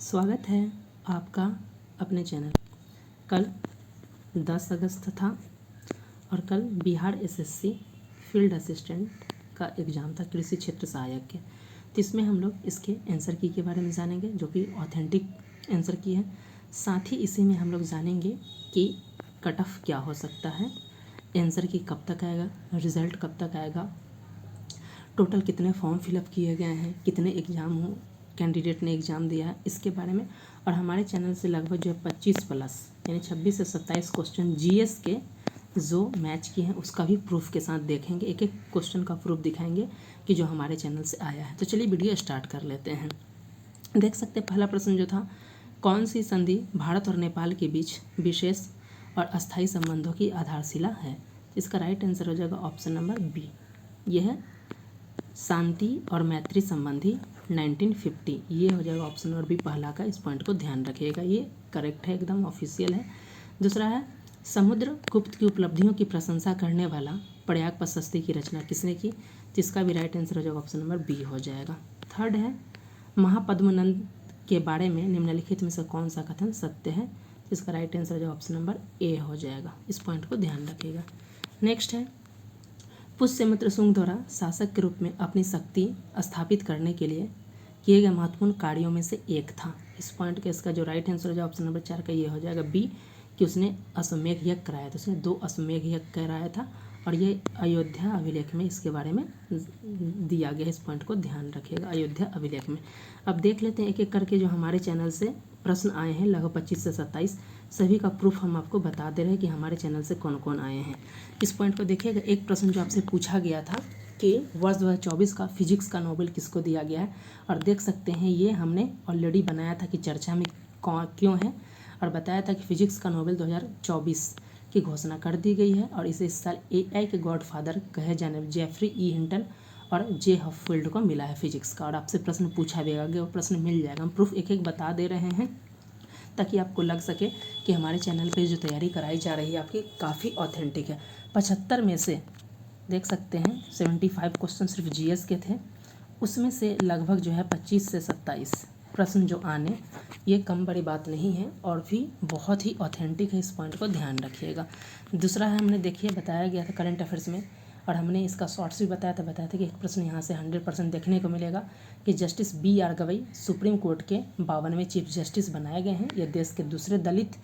स्वागत है आपका अपने चैनल। कल 10 अगस्त था और कल बिहार एसएससी फील्ड असिस्टेंट का एग्ज़ाम था कृषि क्षेत्र सहायक के। तो इसमें हम लोग इसके आंसर की के बारे में जानेंगे जो कि ऑथेंटिक आंसर की है। साथ ही इसी में हम लोग जानेंगे कि कट ऑफ क्या हो सकता है, आंसर की कब तक आएगा, रिज़ल्ट कब तक आएगा, टोटल कितने फॉर्म फिलअप किए गए हैं, कितने एग्ज़ाम हो कैंडिडेट ने एग्ज़ाम दिया है, इसके बारे में। और हमारे चैनल से लगभग जो है 25 प्लस यानी 26 से 27 क्वेश्चन जीएस के जो मैच किए हैं उसका भी प्रूफ के साथ देखेंगे। एक एक क्वेश्चन का प्रूफ दिखाएंगे कि जो हमारे चैनल से आया है। तो चलिए वीडियो स्टार्ट कर लेते हैं। देख सकते हैं पहला प्रश्न जो था, कौन सी संधि भारत और नेपाल के बीच विशेष और अस्थायी संबंधों की आधारशिला है। इसका राइट आंसर हो जाएगा ऑप्शन नंबर बी। यह है शांति और मैत्री संबंधी 1950। ये हो जाएगा ऑप्शन नंबर बी पहला का। इस पॉइंट को ध्यान रखिएगा, ये करेक्ट है, एकदम ऑफिशियल है। दूसरा है समुद्रगुप्त की उपलब्धियों की प्रशंसा करने वाला प्रयाग प्रशस्ति की रचना किसने की। जिसका भी राइट आंसर हो जाएगा ऑप्शन नंबर बी हो जाएगा। थर्ड है महापद्मनंद के बारे में निम्नलिखित में से कौन सा कथन सत्य है। इसका राइट आंसर हो जाएगा ऑप्शन नंबर ए हो जाएगा। इस पॉइंट को ध्यान रखिएगा। नेक्स्ट है पुष्यमित्र शुंग द्वारा शासक के रूप में अपनी शक्ति स्थापित करने के लिए किए गए महत्वपूर्ण कार्यों में से एक था। इस पॉइंट के इसका जो राइट आंसर हो जाएगा ऑप्शन नंबर 4 का ये हो जाएगा बी, कि उसने अश्वमेध यज्ञ कराया था। उसने 2 अश्वमेध यज्ञ कराया था और ये अयोध्या अभिलेख में इसके बारे में दिया गया है। इस पॉइंट को ध्यान रखिएगा, अयोध्या अभिलेख में। अब देख लेते हैं एक एक करके जो हमारे चैनल से प्रश्न आए हैं, लगभग 25 से 27। सभी का प्रूफ हम आपको बता दे रहे हैं कि हमारे चैनल से कौन कौन आए हैं। इस पॉइंट को देखिएगा। एक प्रश्न जो आपसे पूछा गया था कि वर्ष 2024 का फिजिक्स का नोबेल किसको दिया गया है, और देख सकते हैं ये हमने ऑलरेडी बनाया था कि चर्चा में क्यों है, और बताया था कि फिजिक्स का नोबेल 2024 की घोषणा कर दी गई है। और इसे इस साल एआई के गॉडफादर कहे जाने जेफरी ई हिंटन और जे हफील्ड को मिला है फिजिक्स का। और आपसे प्रश्न पूछा भी गया, वो प्रश्न मिल जाएगा। हम प्रूफ एक एक बता दे रहे हैं ताकि आपको लग सके कि हमारे चैनल पे जो तैयारी कराई जा रही है आपकी काफ़ी ऑथेंटिक है। 75 में से देख सकते हैं 75 क्वेश्चन सिर्फ जीएस के थे, उसमें से लगभग जो है 25 से 27 प्रश्न जो आने, ये कम बड़ी बात नहीं है और भी बहुत ही ऑथेंटिक है। इस पॉइंट को ध्यान रखिएगा। दूसरा है, हमने देखिए बताया गया था करंट अफेयर्स में, और हमने इसका शॉर्ट्स भी बताया था कि एक प्रश्न यहाँ से 100% देखने को मिलेगा कि justice B R. Gavai supreme court के 52वें चीफ जस्टिस बनाए गए हैं। ये देश के दूसरे दलित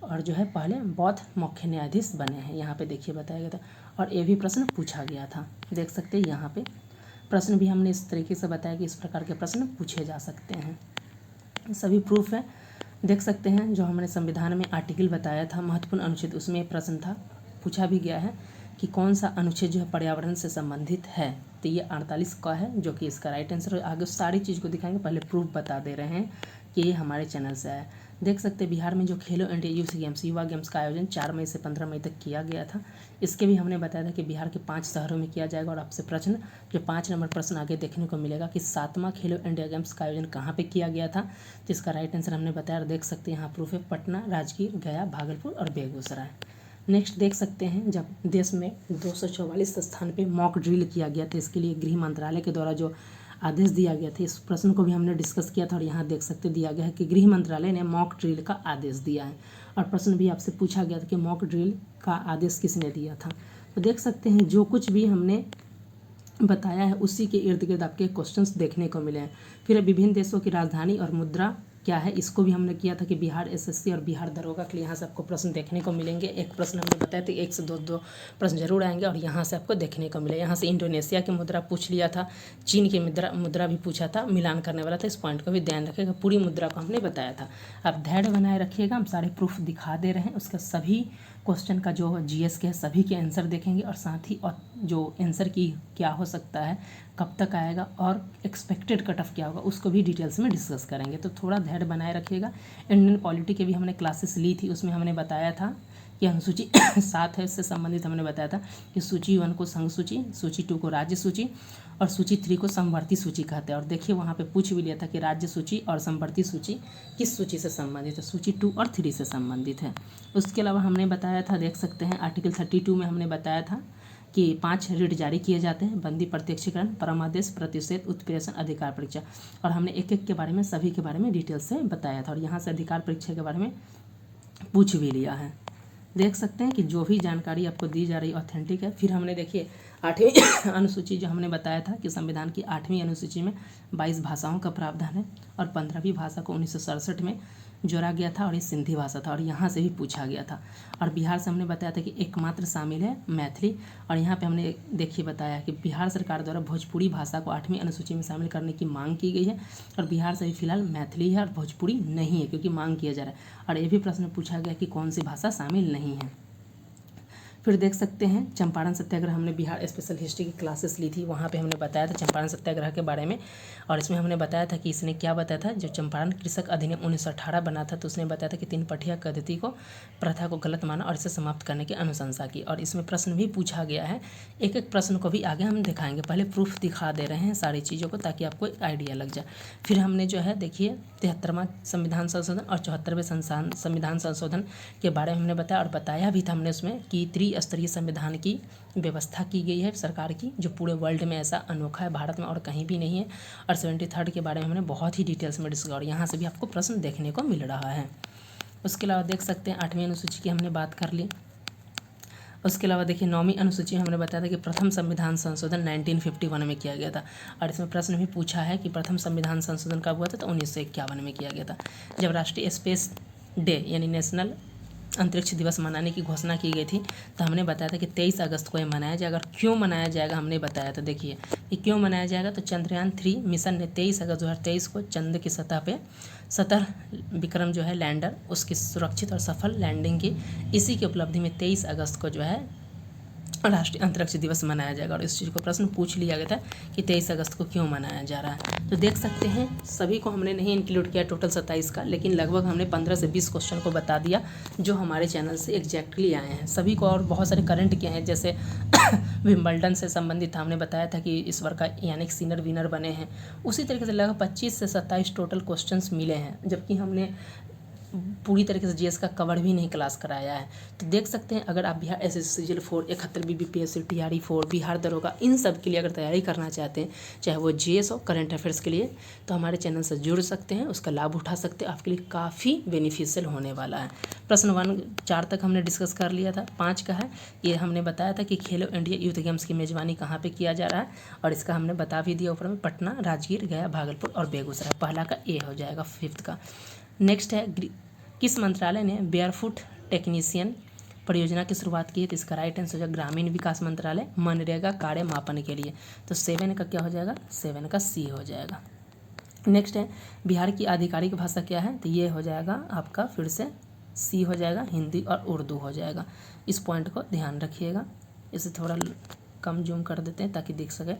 और जो है पहले बौद्ध मुख्य न्यायाधीश बने हैं। यहाँ पे देखिए बताया गया था, और ये भी प्रश्न पूछा गया था। देख सकते हैं यहाँ पे प्रश्न भी हमने इस तरीके से बताया कि इस प्रकार के प्रश्न पूछे जा सकते हैं। सभी प्रूफ है। देख सकते हैं जो हमने संविधान में आर्टिकल बताया था महत्वपूर्ण अनुच्छेद, उसमें एक प्रश्न था, पूछा भी गया है कि कौन सा अनुच्छेद जो है पर्यावरण से संबंधित है। तो ये 48 का है जो कि इसका राइट आंसर। आगे सारी चीज़ को दिखाएंगे, पहले प्रूफ बता दे रहे हैं कि ये हमारे चैनल से आया। देख सकते हैं बिहार में जो खेलो इंडिया यूथ गेम्स युवा गेम्स का आयोजन 4 मई से 15 मई तक किया गया था। इसके भी हमने बताया था कि बिहार के 5 शहरों में किया जाएगा। और आपसे प्रश्न जो 5 नंबर प्रश्न आगे देखने को मिलेगा कि 7वां खेलो इंडिया गेम्स का आयोजन कहाँ पे किया गया था, जिसका राइट आंसर हमने बताया। देख सकते हैं यहाँ प्रूफ है, पटना, राजगीर, गया, भागलपुर और बेगूसराय। नेक्स्ट देख सकते हैं जब देश में 244 स्थान पे मॉक ड्रिल किया गया था, इसके लिए गृह मंत्रालय के द्वारा जो आदेश दिया गया था, इस प्रश्न को भी हमने डिस्कस किया था। और यहाँ देख सकते दिया गया है कि गृह मंत्रालय ने मॉक ड्रिल का आदेश दिया है। और प्रश्न भी आपसे पूछा गया था कि मॉक ड्रिल का आदेश किसने दिया था। तो देख सकते हैं जो कुछ भी हमने बताया है उसी के इर्द गिर्द आपके क्वेश्चंस देखने को मिले हैं। फिर विभिन्न देशों की राजधानी और मुद्रा क्या है, इसको भी हमने किया था कि बिहार एसएससी और बिहार दरोगा के लिए यहाँ से आपको प्रश्न देखने को मिलेंगे। एक प्रश्न हमने बताया था 1 से 2 प्रश्न जरूर आएंगे और यहाँ से आपको देखने को मिले। यहाँ से इंडोनेशिया की मुद्रा पूछ लिया था, चीन की मुद्रा भी पूछा था, मिलान करने वाला था। इस पॉइंट को भी ध्यान रखिएगा, पूरी मुद्रा को हमने बताया था। आप धैर्य बनाए रखिएगा, हम सारे प्रूफ दिखा दे रहे हैं। उसका सभी क्वेश्चन का जो जीएस के है सभी के आंसर देखेंगे, और साथ ही और जो आंसर की क्या हो सकता है, कब तक आएगा और एक्सपेक्टेड कट ऑफ क्या होगा, उसको भी डिटेल्स में डिस्कस करेंगे। तो थोड़ा धैर्य बनाए रखिएगा। इंडियन पॉलिटी के भी हमने क्लासेस ली थी, उसमें हमने बताया था कि अनुसूची 7 है, इससे संबंधित हमने बताया था कि सूची 1 को संघ सूची, सूची 2 को राज्य सूची और सूची 3 को समवर्ती सूची कहते हैं। और देखिए वहाँ पे पूछ भी लिया था कि राज्य सूची और समवर्ती सूची किस सूची से संबंधित है, सूची 2 और 3 से संबंधित है। उसके अलावा हमने बताया था, देख सकते हैं आर्टिकल 32 में हमने बताया था कि 5 रिट जारी किए जाते हैं, बंदी, प्रत्यक्षीकरण, परमादेश, प्रतिषेध, उत्प्रेषण, अधिकार परीक्षा। और हमने एक एक के बारे में, सभी के बारे में डिटेल से बताया था। और यहाँ से अधिकार परीक्षा के बारे में पूछ भी लिया है। देख सकते हैं कि जो भी जानकारी आपको दी जा रही ऑथेंटिक है। फिर हमने देखिए 8वीं अनुसूची जो हमने बताया था कि संविधान की 8वीं अनुसूची में 22 भाषाओं का प्रावधान है और 15वीं भाषा को 1967 में जोड़ा गया था और ये सिंधी भाषा था और यहाँ से भी पूछा गया था। और बिहार से हमने बताया था कि एकमात्र शामिल है मैथिली। और यहाँ पे हमने देखिए बताया कि बिहार सरकार द्वारा भोजपुरी भाषा को 8वीं अनुसूची में शामिल करने की मांग की गई है और बिहार से भी फिलहाल मैथिली है और भोजपुरी नहीं है, क्योंकि मांग किया जा रहा है। और ये भी प्रश्न पूछा गया कि कौन सी भाषा शामिल नहीं है। फिर देख सकते हैं चंपारण सत्याग्रह, हमने बिहार स्पेशल हिस्ट्री की क्लासेस ली थी, वहाँ पे हमने बताया था चंपारण सत्याग्रह के बारे में। और इसमें हमने बताया था कि इसने क्या बताया था, जो चंपारण कृषक अधिनियम 1918 बना था तो उसने बताया था कि 3 पठिया पद्धति को, प्रथा को गलत माना और इसे समाप्त करने की अनुशंसा की। और इसमें प्रश्न भी पूछा गया है, एक एक प्रश्न को भी आगे हम दिखाएंगे। पहले प्रूफ दिखा दे रहे हैं सारी चीज़ों को ताकि आपको आइडिया लग जाए। फिर हमने जो है देखिए 73वां संविधान संशोधन और 74वें संविधान संशोधन के बारे में हमने बताया और बताया भी था हमने उसमें कि त्रिस्तरीय संविधान की व्यवस्था की गई है सरकार की, जो पूरे वर्ल्ड में ऐसा अनोखा है, भारत में और कहीं भी नहीं है। और 73rd के बारे में हमने बहुत ही डिटेल्स में डिस्कस, और यहाँ से भी आपको प्रश्न देखने को मिल रहा है। उसके अलावा देख सकते हैं 8वीं अनुसूची की हमने बात कर ली। उसके अलावा देखिए 9वीं अनुसूची हमने बताया था कि प्रथम संविधान संशोधन 1951 में किया गया था। और इसमें प्रश्न भी पूछा है कि प्रथम संविधान संशोधन कब हुआ था, तो 1951 में किया गया था, जब राष्ट्रीय स्पेस डे यानी नेशनल अंतरिक्ष दिवस मनाने की घोषणा की गई थी। तो हमने बताया था कि 23 अगस्त को ये मनाया जाएगा। और क्यों मनाया जाएगा हमने बताया था, देखिए कि क्यों मनाया जाएगा। तो चंद्रयान 3 मिशन ने 23 अगस्त 2023 को चंद्र की सतह पे सतह विक्रम जो है लैंडर, उसकी सुरक्षित और सफल लैंडिंग की, इसी की उपलब्धि में 23 अगस्त को जो है राष्ट्रीय अंतरिक्ष दिवस मनाया जाएगा। और इस चीज़ को प्रश्न पूछ लिया गया था कि 23 अगस्त को क्यों मनाया जा रहा है। तो देख सकते हैं सभी को हमने नहीं इंक्लूड किया टोटल 27 का, लेकिन लगभग हमने 15 से 20 क्वेश्चन को बता दिया जो हमारे चैनल से एग्जैक्टली आए हैं सभी को। और बहुत सारे करंट के हैं, जैसे विंबलडन से संबंधित था, हमने बताया था कि इस वर्ष का यानी सिनर विनर बने हैं। उसी तरीके से लगभग 25 से 27 टोटल क्वेश्चन मिले हैं, जबकि हमने पूरी तरीके से जीएस का कवर भी नहीं क्लास कराया है। तो देख सकते हैं अगर आप Bihar SSCGL 4, 71 BBPSC, TRE 4, Bihar दरोगा, इन सब के लिए अगर तैयारी करना चाहते हैं, चाहे वो जीएस हो, करंट अफेयर्स के लिए, तो हमारे चैनल से जुड़ सकते हैं, उसका लाभ उठा सकते हैं, आपके लिए काफ़ी बेनिफिशियल होने वाला है। प्रश्न 1 4 तक हमने डिस्कस कर लिया था। 5 का है, ये हमने बताया था कि खेलो इंडिया यूथ गेम्स की मेज़बानी कहाँ पर किया जा रहा है, और इसका हमने बता भी दिया ऊपर में, पटना, राजगीर, गया, भागलपुर और बेगूसराय। पहला का ए हो जाएगा 5th का। नेक्स्ट है किस मंत्रालय ने बेयरफुट टेक्नीशियन परियोजना की शुरुआत की है, तो इसका राइट आंसर हो जाएगा ग्रामीण विकास मंत्रालय, मनरेगा कार्य मापन के लिए। तो 7 का क्या हो जाएगा, 7 का सी हो जाएगा। नेक्स्ट है बिहार की आधिकारिक भाषा क्या है, तो ये हो जाएगा आपका फिर से सी हो जाएगा, हिंदी और उर्दू हो जाएगा। इस पॉइंट को ध्यान रखिएगा, इसे थोड़ा कम जूम कर देते हैं ताकि दिख सके।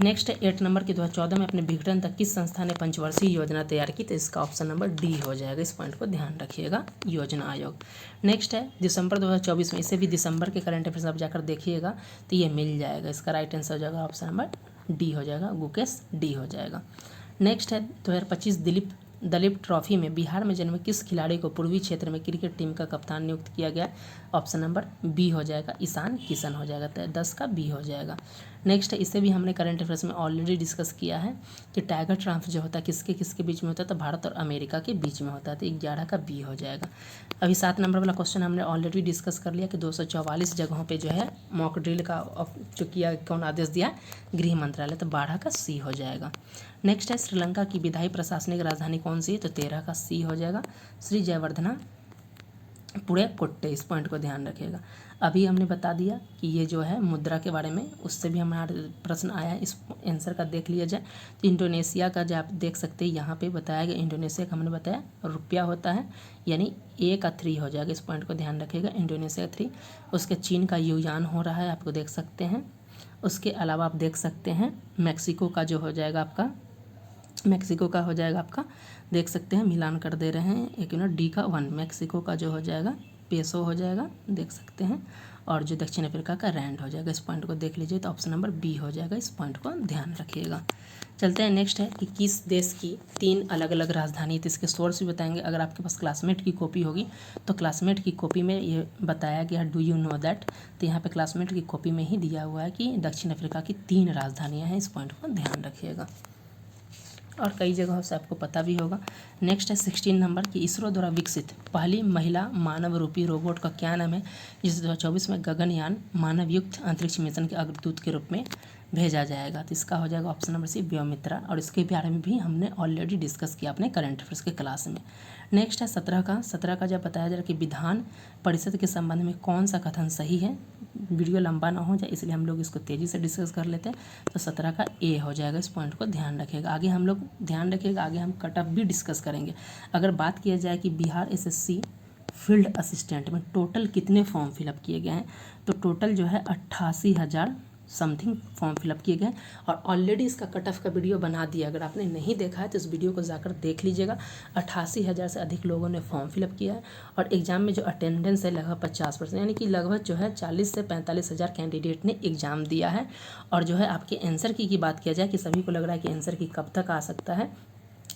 नेक्स्ट है 8 नंबर की 2014 में अपने विघटन तक किस संस्था ने पंचवर्षीय योजना तैयार की, तो इसका ऑप्शन नंबर डी हो जाएगा। इस पॉइंट को ध्यान रखिएगा, योजना आयोग। नेक्स्ट है दिसंबर 2024 में, इसे भी दिसंबर के करंट अफेयर्स आप जाकर देखिएगा तो ये मिल जाएगा। इसका राइट आंसर हो जाएगा ऑप्शन नंबर डी हो जाएगा, गुकेश डी हो जाएगा। नेक्स्ट है 2025 दलीप ट्रॉफी में बिहार में जन्मे किस खिलाड़ी को पूर्वी क्षेत्र में क्रिकेट टीम का कप्तान नियुक्त किया गया, ऑप्शन नंबर बी हो जाएगा, ईशान किशन हो जाएगा। तो 10 का बी हो जाएगा। नेक्स्ट है इसे भी हमने करंट अफेयर्स में ऑलरेडी डिस्कस किया है कि टाइगर ट्रांफ जो होता है किसके किसके बीच में होता है, तो भारत और अमेरिका के बीच में होता है। तो 11 का बी हो जाएगा। अभी 7 नंबर वाला क्वेश्चन हमने ऑलरेडी डिस्कस कर लिया कि 244 जगहों पे जो है मॉक ड्रिल का जो किया कौन आदेश दिया, गृह मंत्रालय। तो 12 का सी हो जाएगा। नेक्स्ट है श्रीलंका की विधायी प्रशासनिक राजधानी कौन सी है, तो 13 का सी हो जाएगा, श्री जयवर्धना पुणे कोट्टे। इस पॉइंट को ध्यान रखिएगा। अभी हमने बता दिया कि ये जो है मुद्रा के बारे में, उससे भी हमारा प्रश्न आया है, इस आंसर का देख लिया जाए। तो इंडोनेशिया का जो आप देख सकते हैं यहाँ पे बताया गया, इंडोनेशिया का हमने बताया रुपया होता है, यानी ए का 3 हो जाएगा। इस पॉइंट को ध्यान रखिएगा, इंडोनेशिया 3। उसके चीन का युआन हो रहा है, आपको देख सकते हैं। उसके अलावा आप देख सकते हैं मैक्सिको का जो हो जाएगा आपका, मैक्सिको का हो जाएगा आपका, देख सकते हैं मिलान कर दे रहे हैं, एक मिनट, डी का 1 मैक्सिको का जो हो जाएगा पेसो हो जाएगा, देख सकते हैं। और जो दक्षिण अफ्रीका का रैंड हो जाएगा। इस पॉइंट को देख लीजिए तो ऑप्शन नंबर बी हो जाएगा। इस पॉइंट को ध्यान रखिएगा। चलते हैं नेक्स्ट है कि किस देश की 3 अलग अलग राजधानी थी, इसके सोर्स भी बताएंगे। अगर आपके पास क्लासमेट की कॉपी होगी तो क्लासमेट की कॉपी में ये बताया गया, डू यू नो दैट, तो यहाँ पे क्लासमेट की कॉपी में ही दिया हुआ है कि दक्षिण अफ्रीका की 3 राजधानियाँ हैं। इस पॉइंट को ध्यान रखिएगा और कई जगहों से आपको पता भी होगा। नेक्स्ट है 16 नंबर की इसरो द्वारा विकसित पहली महिला मानव रूपी रोबोट का क्या नाम है, जिसे 2024 में गगनयान मानवयुक्त अंतरिक्ष मिशन के अग्रदूत के रूप में भेजा जाएगा। तो इसका हो जाएगा ऑप्शन नंबर सी व्योमित्रा, और इसके बारे में भी हमने ऑलरेडी डिस्कस किया अपने करंट अफेयर्स के क्लास में। नेक्स्ट है 17 का जब बताया जा रहा है कि विधान परिषद के संबंध में कौन सा कथन सही है। वीडियो लंबा ना हो जाए इसलिए हम लोग इसको तेज़ी से डिस्कस कर लेते हैं। तो 17 का ए हो जाएगा, इस पॉइंट को ध्यान रखिएगा। आगे हम लोग ध्यान रखिएगा, आगे हम कट ऑफ भी डिस्कस करेंगे। अगर बात किया जाए कि बिहार एसएससी फील्ड असिस्टेंट में टोटल कितने फॉर्म फिलअप किए गए हैं, तो टोटल जो है 88,000 समथिंग फॉर्म फिलअप किए गए। और ऑलरेडी इसका कट ऑफ का वीडियो बना दिया, अगर आपने नहीं देखा है तो इस वीडियो को जाकर देख लीजिएगा। 88,000 से अधिक लोगों ने फॉर्म फिलअप किया है और एग्ज़ाम में जो अटेंडेंस है लगभग 50%, यानी कि लगभग जो है 40 से 45,000 कैंडिडेट ने एग्ज़ाम दिया है। और जो है आपके आंसर की बात किया जाए कि सभी को लग रहा है कि आंसर की कब तक आ सकता है,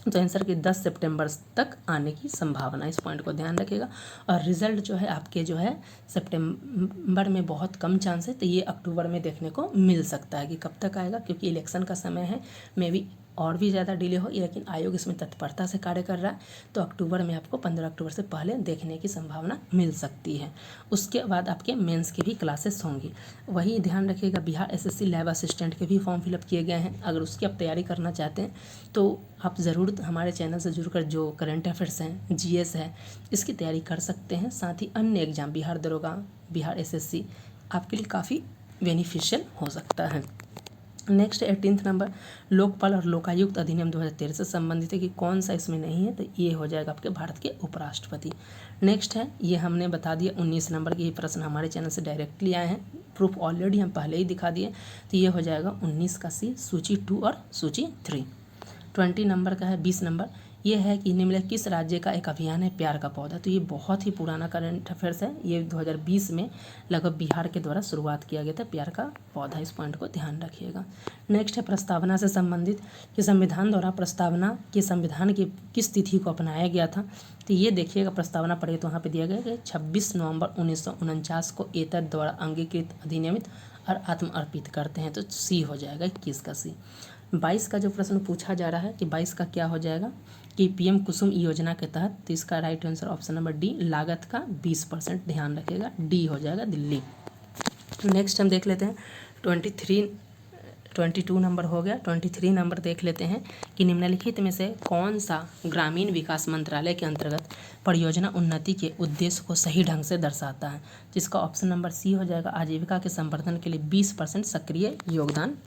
तो आंसर की 10 सितंबर तक आने की संभावना, इस पॉइंट को ध्यान रखिएगा। और रिज़ल्ट जो है आपके जो है सितंबर में बहुत कम चांस है, तो ये अक्टूबर में देखने को मिल सकता है कि कब तक आएगा, क्योंकि इलेक्शन का समय है। मे बी और भी ज़्यादा डिले हो, लेकिन आयोग इसमें तत्परता से कार्य कर रहा है, तो अक्टूबर में आपको 15 अक्टूबर से पहले देखने की संभावना मिल सकती है। उसके बाद आपके मेंस की भी क्लासेस होंगी। वही ध्यान रखिएगा, बिहार एसएससी लैब असिस्टेंट के भी फॉर्म फिलअप किए गए हैं। अगर उसकी आप तैयारी करना चाहते हैं तो आप ज़रूर हमारे चैनल से जुड़कर जो करंट अफेयर्स हैं, जीएस है, इसकी तैयारी कर सकते हैं। साथ ही अन्य एग्जाम बिहार दरोगा, बिहार एसएससी आपके लिए काफ़ी बेनिफिशियल हो सकता है। नेक्स्ट 18 नंबर लोकपाल और लोकायुक्त अधिनियम 2013 से संबंधित है कि कौन सा इसमें नहीं है, तो ये हो जाएगा आपके भारत के उपराष्ट्रपति। नेक्स्ट है, ये हमने बता दिया 19 नंबर के, ये प्रश्न हमारे चैनल से डायरेक्टली आए हैं, प्रूफ ऑलरेडी हम पहले ही दिखा दिए, तो ये हो जाएगा 19 का सी, सूची 2 और सूची 3। 20 नंबर का है 20 नंबर, ये है कि निम्नलिखित किस राज्य का एक अभियान है प्यार का पौधा, तो ये बहुत ही पुराना करंट अफेयर्स है। ये 2020 में लगभग बिहार के द्वारा शुरुआत किया गया था प्यार का पौधा, इस पॉइंट को ध्यान रखिएगा। नेक्स्ट है प्रस्तावना से संबंधित कि संविधान द्वारा प्रस्तावना के संविधान की किस तिथि को अपनाया गया था, तो ये देखिएगा प्रस्तावना पढ़े तो वहाँ पर दिया गया कि 26 नवंबर 1949 को एतद द्वारा अंगीकृत अधिनियमित और आत्मअर्पित करते हैं, तो सी हो जाएगा 21 का सी। 22 का जो प्रश्न पूछा जा रहा है कि 22 का क्या हो जाएगा कि पीएम कुसुम योजना के तहत, तो इसका right answer option number D, लागत का 20%, ध्यान रखिएगा, डी हो जाएगा दिल्ली। नेक्स्ट हम देख लेते हैं 22 नंबर हो गया। 23 नंबर देख लेते हैं कि निम्नलिखित में से कौन सा ग्रामीण विकास मंत्रालय के अंतर्गत परियोजना उन्नति के उद्देश्य को सही ढंग से दर्शाता है, जिसका ऑप्शन नंबर सी हो जाएगा, आजीविका के संवर्धन के लिए 20% सक्रिय योगदान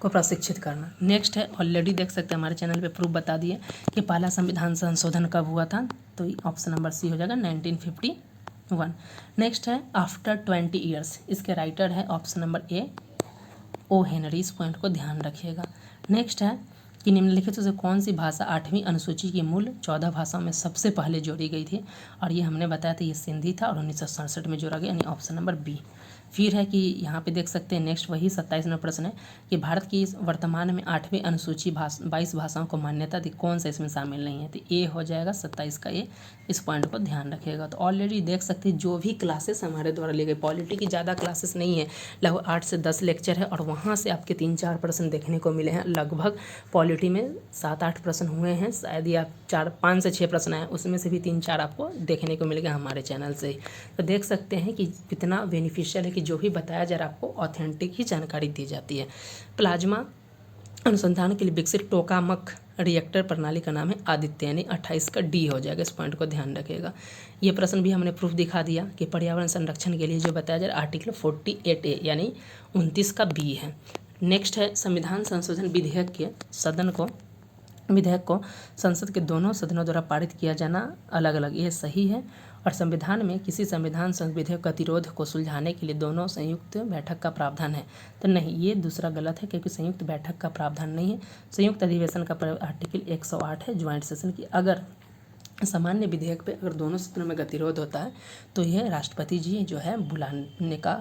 को प्रशिक्षित करना। नेक्स्ट है, ऑलरेडी देख सकते हैं हमारे चैनल पे प्रूफ बता दिए कि पहला संविधान संशोधन कब हुआ था, तो ऑप्शन नंबर सी हो जाएगा 1951। नेक्स्ट है आफ्टर 20 ईयर्स, इसके राइटर है option number A, O Henry, इस पॉइंट को ध्यान रखिएगा। नेक्स्ट है कि निम्नलिखित से कौन सी भाषा 8वीं अनुसूची की मूल 14 भाषाओं में सबसे पहले जोड़ी गई थी, और ये हमने बताया था ये सिंधी था और 1967 में जोड़ा गया, यानी ऑप्शन नंबर बी। फिर है कि यहाँ पे देख सकते हैं नेक्स्ट वही 27 नंबर प्रश्न है कि भारत की वर्तमान में 8वीं अनुसूची 22 भाषाओं को मान्यता थी, कौन सा इसमें शामिल नहीं है, तो ए हो जाएगा 27 का ए, इस पॉइंट को ध्यान रखिएगा। तो ऑलरेडी देख सकते हैं जो भी क्लासेस हमारे द्वारा ली गई, पॉलिटी की ज़्यादा क्लासेस नहीं है, लगभग 8 से 10 लेक्चर है और वहाँ से आपके 3-4 प्रश्न देखने को मिले हैं। लगभग पॉलिटी में 7-8 प्रश्न हुए हैं, शायद या 5 से 6 प्रश्न आए, उसमें से भी 3-4 आपको देखने को मिलेगा हमारे चैनल से। तो देख सकते हैं कि कितना बेनिफिशियल है कि जो भी बताया जा रहा है आपको ऑथेंटिक ही जानकारी दी जाती है। प्लाज्मा अनुसंधान के लिए विकसित टोकामक रिएक्टर प्रणाली का नाम है आदित्य, यानी 28 का डी हो जाएगा, इस पॉइंट को ध्यान रखिएगा। ये प्रश्न भी हमने प्रूफ दिखा दिया कि पर्यावरण संरक्षण के लिए जो बताया जा रहा है आर्टिकल 48A यानी 29 का बी है। नेक्स्ट है संविधान संशोधन विधेयक को संसद के दोनों सदनों द्वारा पारित किया जाना अलग अलग, यह सही है। और संविधान में किसी संविधान विधेयक गतिरोध को सुलझाने के लिए दोनों संयुक्त बैठक का प्रावधान है, तो नहीं, ये दूसरा गलत है क्योंकि संयुक्त बैठक का प्रावधान नहीं है। संयुक्त अधिवेशन का आर्टिकल 108 है ज्वाइंट सेशन की। अगर सामान्य विधेयक पे अगर दोनों सदनों में गतिरोध होता है तो यह राष्ट्रपति जी जो है बुलाने का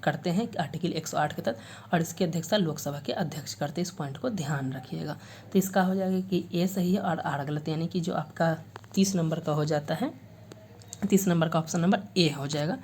करते हैं आर्टिकल 108 के तहत, और इसकी अध्यक्षता लोकसभा के अध्यक्ष करते हैं। इस पॉइंट को ध्यान रखिएगा। तो इसका हो जाएगा कि ए सही है और आर गलत, यानी कि जो आपका 30 नंबर का हो जाता है, 30 नंबर का ऑप्शन नंबर ए हो जाएगा।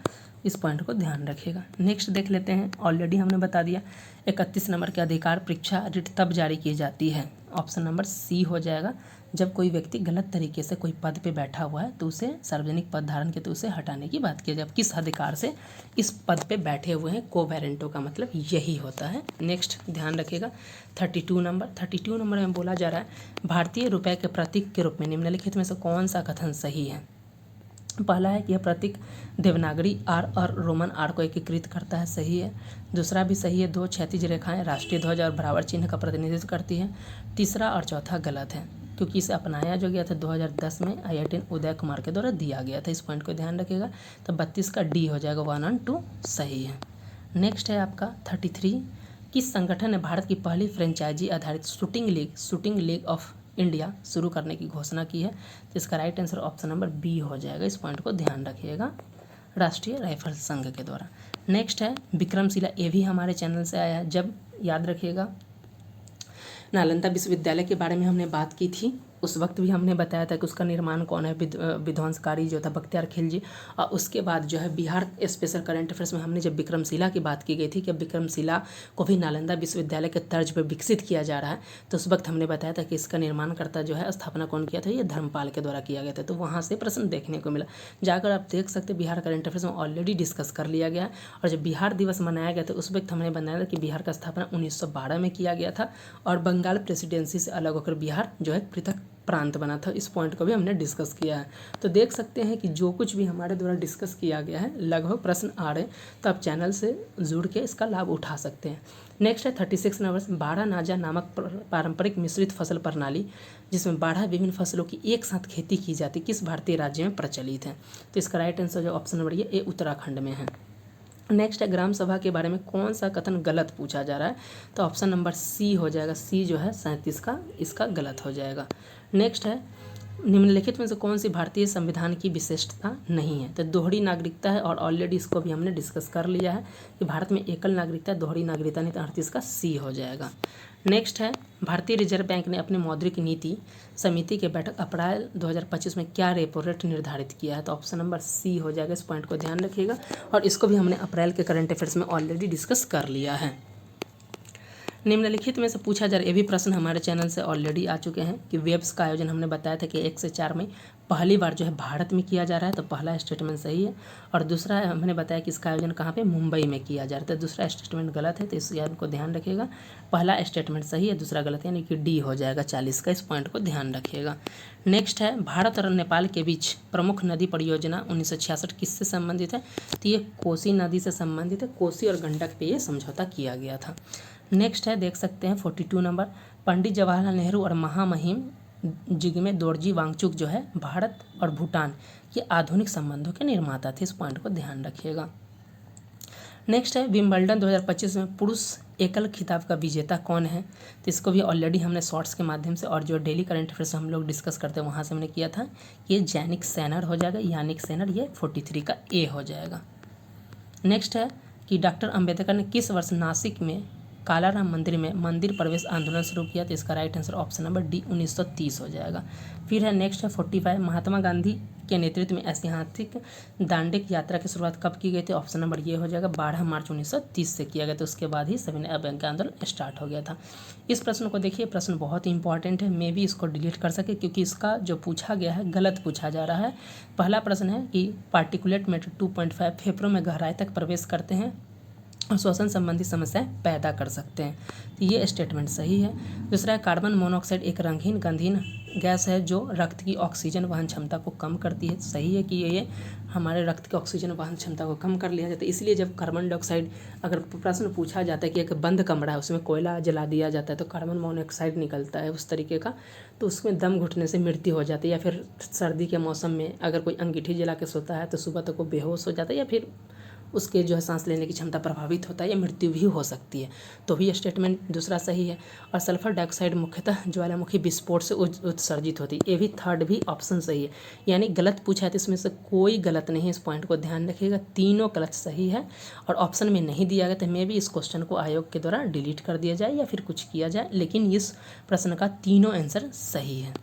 इस पॉइंट को ध्यान रखिएगा। नेक्स्ट देख लेते हैं, ऑलरेडी हमने बता दिया 31 नंबर के अधिकार परीक्षा रिट तब जारी की जाती है, ऑप्शन नंबर सी हो जाएगा, जब कोई व्यक्ति गलत तरीके से कोई पद पे बैठा हुआ है तो उसे सार्वजनिक पद धारण के तो उसे हटाने की बात की जाए। किस अधिकार से इस पद पे बैठे हुए हैं, कोवेरेंटो का मतलब यही होता है। नेक्स्ट ध्यान रखिएगा 32 नंबर में बोला जा रहा है भारतीय रुपये के प्रतीक के रूप में निम्नलिखित में से कौन सा कथन सही है। पहला है कि यह प्रतीक देवनागरी आर और रोमन आर को एकीकृत करता है, सही है। दूसरा भी सही है, 2 क्षैतिज रेखाएं राष्ट्रीय ध्वज और बराबर चिन्ह का प्रतिनिधित्व करती है। तीसरा और चौथा गलत है, क्योंकि इसे अपनाया जो गया था 2010 में IIT उदय कुमार के द्वारा दिया गया था। इस पॉइंट को ध्यान रखिएगा। तो 32 का डी हो जाएगा, 1 और 2 सही है। नेक्स्ट है आपका 33, किस संगठन ने भारत की पहली फ्रेंचाइजी आधारित शूटिंग लीग ऑफ इंडिया शुरू करने की घोषणा की है। तो इसका right answer option number B हो जाएगा। इस पॉइंट को ध्यान रखिएगा, राष्ट्रीय राइफल संघ के द्वारा। नेक्स्ट है विक्रमशिला, ये भी हमारे चैनल से आया है। जब याद रखिएगा नालंदा विश्वविद्यालय के बारे में हमने बात की थी, उस वक्त भी हमने बताया था कि उसका निर्माण कौन है, विध्वंसकारी जो था बख्तियार खिलजी। और उसके बाद जो है बिहार स्पेशल करंट अफेयर्स में हमने जब विक्रमशिला की बात की गई थी कि विक्रमशिला को भी नालंदा विश्वविद्यालय के तर्ज पर विकसित किया जा रहा है, तो उस वक्त हमने बताया था कि इसका निर्माणकर्ता जो है स्थापना कौन किया था, ये धर्मपाल के द्वारा किया गया था। तो वहाँ से प्रश्न देखने को मिला, जाकर आप देख सकते बिहार करंट अफेयर्स में ऑलरेडी डिस्कस कर लिया गया है। और जब बिहार दिवस मनाया गया था उस वक्त हमने बताया था कि बिहार का स्थापना 1912 में किया गया था और बंगाल प्रेसिडेंसी से अलग होकर बिहार जो है पृथक प्रांत बना था। इस पॉइंट को भी हमने डिस्कस किया है। तो देख सकते हैं कि जो कुछ भी हमारे द्वारा डिस्कस किया गया है लगभग प्रश्न आ रहे हैं, तो आप चैनल से जुड़ के इसका लाभ उठा सकते हैं। नेक्स्ट है 36 नंबर, बारह नाजा नामक पारंपरिक मिश्रित फसल प्रणाली जिसमें 12 विभिन्न फसलों की एक साथ खेती की जाती किस भारतीय राज्य में प्रचलित है। तो इसका राइट आंसर जो ऑप्शन नंबर ये उत्तराखंड में है। नेक्स्ट है ग्राम सभा के बारे में कौन सा कथन गलत पूछा जा रहा है, तो ऑप्शन नंबर सी हो जाएगा, सी जो है 37 का इसका गलत हो जाएगा। नेक्स्ट है निम्नलिखित में से कौन सी भारतीय संविधान की विशेषता नहीं है, तो दोहरी नागरिकता है और ऑलरेडी इसको भी हमने डिस्कस कर लिया है कि भारत में एकल नागरिकता दोहरी नागरिकता नहीं, तो 38 का सी हो जाएगा। नेक्स्ट है भारतीय रिजर्व बैंक ने अपने मौद्रिक नीति समिति के बैठक अप्रैल 2025 में क्या रेपो रेट निर्धारित किया है, तो ऑप्शन नंबर सी हो जाएगा। इस पॉइंट को ध्यान रखिएगा और इसको भी हमने अप्रैल के करंट अफेयर्स में ऑलरेडी डिस्कस कर लिया है। निम्नलिखित में से पूछा जा रहा है, ये भी प्रश्न हमारे चैनल से ऑलरेडी आ चुके हैं कि वेब्स का आयोजन हमने बताया था कि 1 से 4 मई पहली बार जो है भारत में किया जा रहा है, तो पहला स्टेटमेंट सही है। और दूसरा हमने बताया कि इसका आयोजन कहाँ पे, मुंबई में किया जा रहा है, तो दूसरा स्टेटमेंट गलत है, तो इस को ध्यान रखिएगा। पहला स्टेटमेंट सही है, दूसरा गलत है, यानी कि डी हो जाएगा 40 का। इस पॉइंट को ध्यान रखिएगा। नेक्स्ट है भारत और नेपाल के बीच प्रमुख नदी परियोजना 1966 किससे संबंधित है, तो ये कोसी नदी से संबंधित है। कोसी और गंडक पे ये समझौता किया गया था। नेक्स्ट है देख सकते हैं 42 नंबर, पंडित जवाहरलाल नेहरू और महामहिम जिग्मे दोरजी वांगचुक जो है भारत और भूटान के आधुनिक संबंधों के निर्माता थे। इस पॉइंट को ध्यान रखिएगा। नेक्स्ट है विंबलडन 2025 में पुरुष एकल खिताब का विजेता कौन है, तो इसको भी ऑलरेडी हमने शॉर्ट्स के माध्यम से और जो डेली करंट अफेयर्स हम लोग डिस्कस करते हैं वहाँ से हमने किया था, ये जैनिक सैनर हो जाएगा, यानिक सैनर, ये 43 का ए हो जाएगा। नेक्स्ट है कि डॉक्टर अंबेडकर ने किस वर्ष नासिक में कालाराम मंदिर में मंदिर प्रवेश आंदोलन शुरू किया, तो इसका right answer option number D 1930 हो जाएगा। फिर है नेक्स्ट है 45, महात्मा गांधी के नेतृत्व में ऐतिहासिक दांडिक यात्रा की शुरुआत कब की गई थी, ऑप्शन नंबर ये हो जाएगा 12 मार्च 1930 से किया गया, तो उसके बाद ही सविनय अवज्ञा आंदोलन स्टार्ट हो गया था। इस प्रश्न को देखिए, प्रश्न बहुत ही इंपॉर्टेंट है, मे भी इसको डिलीट कर सके क्योंकि इसका जो पूछा गया है गलत पूछा जा रहा है। पहला प्रश्न है कि पार्टिकुलेट मैटर 2.5 फेफड़ों में गहराई तक प्रवेश करते हैं और श्वसन संबंधी समस्याएं पैदा कर सकते हैं, तो ये स्टेटमेंट सही है। दूसरा है कार्बन मोनोऑक्साइड एक रंगहीन गंधहीन गैस है जो रक्त की ऑक्सीजन वहन क्षमता को कम करती है, सही है कि ये हमारे रक्त की ऑक्सीजन वहन क्षमता को कम कर लिया जाता है। इसलिए जब कार्बन डाइऑक्साइड अगर प्रश्न पूछा जाता है कि एक बंद कमरा है उसमें कोयला जला दिया जाता है तो कार्बन मोनोऑक्साइड निकलता है उस तरीके का, तो उसमें दम घुटने से मृत्यु हो जाती है। या फिर सर्दी के मौसम में अगर कोई अंगीठी जला के सोता है तो सुबह तक वो बेहोश हो जाता है या फिर उसके जो है सांस लेने की क्षमता प्रभावित होता है या मृत्यु भी हो सकती है। तो भी स्टेटमेंट दूसरा सही है। और सल्फर डाइऑक्साइड मुख्यतः ज्वालामुखी विस्फोट से उत्सर्जित होती है, ये भी थर्ड भी ऑप्शन सही है। यानी गलत पूछा है तो इसमें से कोई गलत नहीं है, इस पॉइंट को ध्यान रखिएगा, तीनों गलत सही है। और ऑप्शन में नहीं दिया गया तो मे भी इस क्वेश्चन को आयोग के द्वारा डिलीट कर दिया जाए या फिर कुछ किया जाए, लेकिन इस प्रश्न का तीनों आंसर सही है।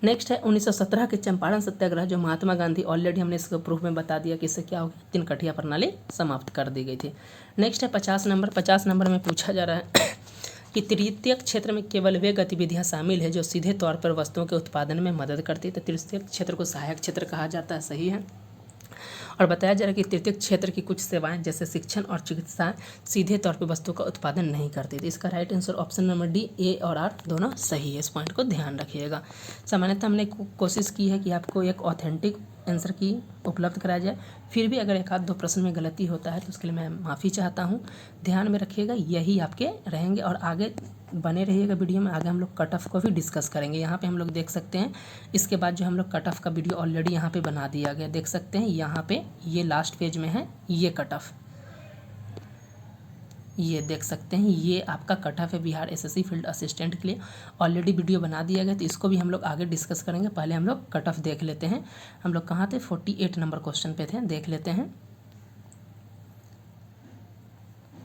नेक्स्ट है 1917 के चंपारण सत्याग्रह, जो महात्मा गांधी, ऑलरेडी हमने इसको प्रूफ में बता दिया कि इससे क्या हो गया, तिनकठिया प्रणाली समाप्त कर दी गई थी। नेक्स्ट है 50 नंबर। 50 नंबर में पूछा जा रहा है कि तृतीयक क्षेत्र में केवल वे गतिविधियां शामिल है जो सीधे तौर पर वस्तुओं के उत्पादन में मदद करती है। तो तृतीयक क्षेत्र को सहायक क्षेत्र कहा जाता है, सही है। और बताया जा रहा है कि तृतीयक क्षेत्र की कुछ सेवाएं जैसे शिक्षण और चिकित्सा सीधे तौर पर वस्तु का उत्पादन नहीं करती थी। इसका right answer option number D, A और आर दोनों सही है। इस पॉइंट को ध्यान रखिएगा। सामान्यतः हमने कोशिश की है कि आपको एक ऑथेंटिक आंसर की उपलब्ध कराया जाए, फिर भी अगर एक आध दो प्रश्न में गलती होता है तो उसके लिए मैं माफ़ी चाहता हूँ। ध्यान में रखिएगा, यही आपके रहेंगे और आगे बने रहिएगा वीडियो में। आगे हम लोग कट ऑफ को भी डिस्कस करेंगे। यहाँ पे हम लोग देख सकते हैं, इसके बाद जो हम लोग कट ऑफ का वीडियो ऑलरेडी यहाँ पे बना दिया गया, देख सकते हैं यहाँ पे, ये लास्ट पेज में है, ये कट ऑफ, ये देख सकते हैं, ये आपका कट ऑफ है बिहार एसएससी फील्ड असिस्टेंट के लिए, ऑलरेडी वीडियो बना दिया गया। तो इसको भी हम लोग आगे डिस्कस करेंगे। पहले हम लोग कट ऑफ देख लेते हैं। हम लोग कहाँ थे, 48 नंबर क्वेश्चन पे थे, देख लेते हैं।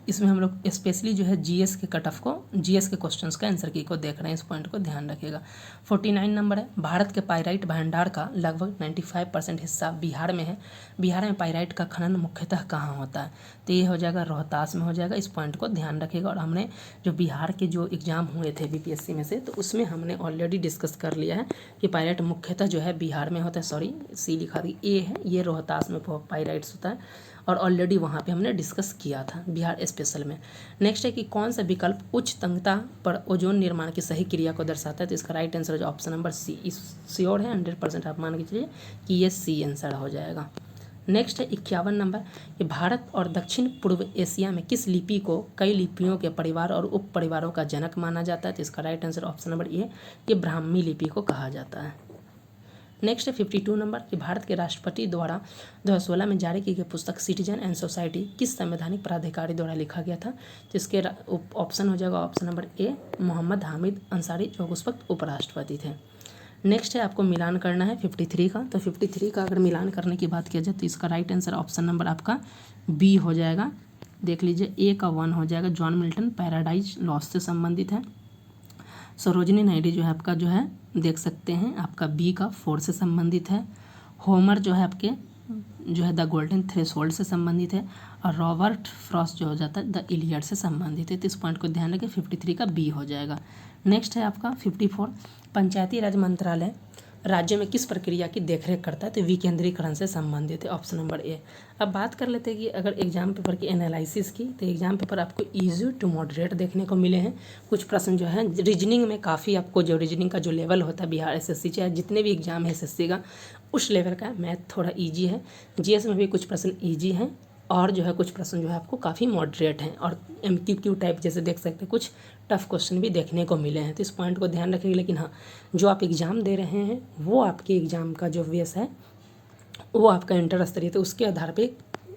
इसमें हम लोग स्पेशली जो है जीएस के कट ऑफ को, जीएस के क्वेश्चंस का आंसर की को देख रहे हैं। इस पॉइंट को ध्यान रखिएगा। 49 नंबर है, भारत के पाइराइट भंडार का लगभग 95% हिस्सा बिहार में है। बिहार में पाइराइट का खनन मुख्यतः कहाँ होता है, तो ये हो जाएगा रोहतास में हो जाएगा। इस पॉइंट को ध्यान रखिएगा। और हमने जो बिहार के जो एग्ज़ाम हुए थे बीपीएससी में से, तो उसमें हमने ऑलरेडी डिस्कस कर लिया है कि पाइराइट मुख्यतः जो है बिहार में होता है। सॉरी, सी लिखा दी, ए है, ये रोहतास में पाइराइट्स होता है और ऑलरेडी वहाँ पे हमने डिस्कस किया था बिहार स्पेशल में। नेक्स्ट है कि कौन सा विकल्प उच्च तंगता पर ओजोन निर्माण की सही क्रिया को दर्शाता है, तो इसका राइट आंसर जो ऑप्शन नंबर सी, इस श्योर है 100%, आप मान के चलिए कि ये सी आंसर हो जाएगा। नेक्स्ट है 51 नंबर कि भारत और दक्षिण पूर्व एशिया में किस लिपि को कई लिपियों के परिवार और उप परिवारों का जनक माना जाता है, तो इसका राइट आंसर ऑप्शन नंबर ए, ये ब्राह्मी लिपि को कहा जाता है। नेक्स्ट है 52 नंबर कि भारत के राष्ट्रपति द्वारा 2016 में जारी की गई पुस्तक सिटीजन एंड सोसाइटी किस संवैधानिक प्राधिकारी द्वारा लिखा गया था, तो इसके ऑप्शन हो जाएगा option number A, Mohammad Hamid Ansari, जो उस वक्त उपराष्ट्रपति थे। नेक्स्ट है आपको मिलान करना है 53 का, तो 53 का अगर मिलान करने की बात किया जाए तो इसका राइट आंसर ऑप्शन नंबर आपका बी हो जाएगा। देख लीजिए, ए का 1 हो जाएगा, जॉन मिल्टन पैराडाइज लॉस्ट से संबंधित है। सरोजिनी नायडू जो है आपका जो है देख सकते हैं आपका बी का 4 से संबंधित है। होमर जो है आपके जो है द गोल्डन थ्रेशोल्ड से संबंधित है। और रॉबर्ट फ्रॉस्ट जो हो जाता है द इलियड से संबंधित है। तो इस पॉइंट को ध्यान रखें, 53 का बी हो जाएगा। नेक्स्ट है आपका 54, पंचायती राज मंत्रालय राज्य में किस प्रक्रिया की देखरेख करता है, तो विकेंद्रीकरण से संबंधित है, ऑप्शन नंबर ए। अब बात कर लेते हैं कि अगर एग्जाम पेपर की एनालिसिस की, तो एग्जाम पेपर आपको इजी टू मॉडरेट देखने को मिले हैं। कुछ प्रश्न जो है रीजनिंग में काफ़ी, आपको जो रीजनिंग का जो लेवल होता है बिहार एसएससी चाहे जितने भी एग्जाम है एसएससी का, उस लेवल का मैथ थोड़ा ईजी है। जीएस में भी कुछ प्रश्न ईजी हैं और जो है कुछ प्रश्न जो है आपको काफ़ी मॉडरेट हैं। और एमसीक्यू टाइप जैसे देख सकते हैं, कुछ टफ क्वेश्चन भी देखने को मिले हैं। तो इस पॉइंट को ध्यान रखिएगा। लेकिन हाँ, जो आप एग्ज़ाम दे रहे हैं वो आपके एग्ज़ाम का जो बेस है वो आपका इंटर स्तरीय, तो उसके आधार पे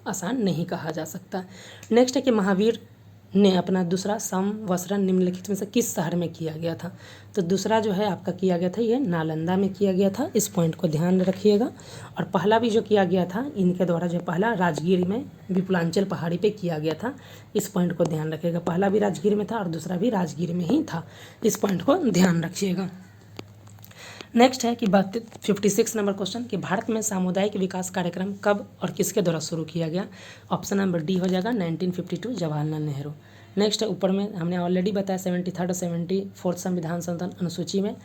आसान नहीं कहा जा सकता। नेक्स्ट है कि महावीर ने अपना दूसरा संवत्सरण निम्नलिखित में से किस शहर में किया गया था, तो दूसरा जो है आपका किया गया था ये नालंदा में किया गया था। इस पॉइंट को ध्यान रखिएगा। और पहला भी जो किया गया था इनके द्वारा, जो पहला राजगीर में विपुलांचल पहाड़ी पे किया गया था। इस पॉइंट को ध्यान रखिएगा, पहला भी राजगीर में था और दूसरा भी राजगीर में ही था। इस पॉइंट को ध्यान रखिएगा। नेक्स्ट है कि 56 नंबर क्वेश्चन कि भारत में सामुदायिक विकास कार्यक्रम कब और किसके द्वारा शुरू किया गया, ऑप्शन नंबर डी हो जाएगा 1952 जवाहरलाल नेहरू। नेक्स्ट है ऊपर में हमने ऑलरेडी बताया 73rd और 74th संविधान संशोधन अनुसूची में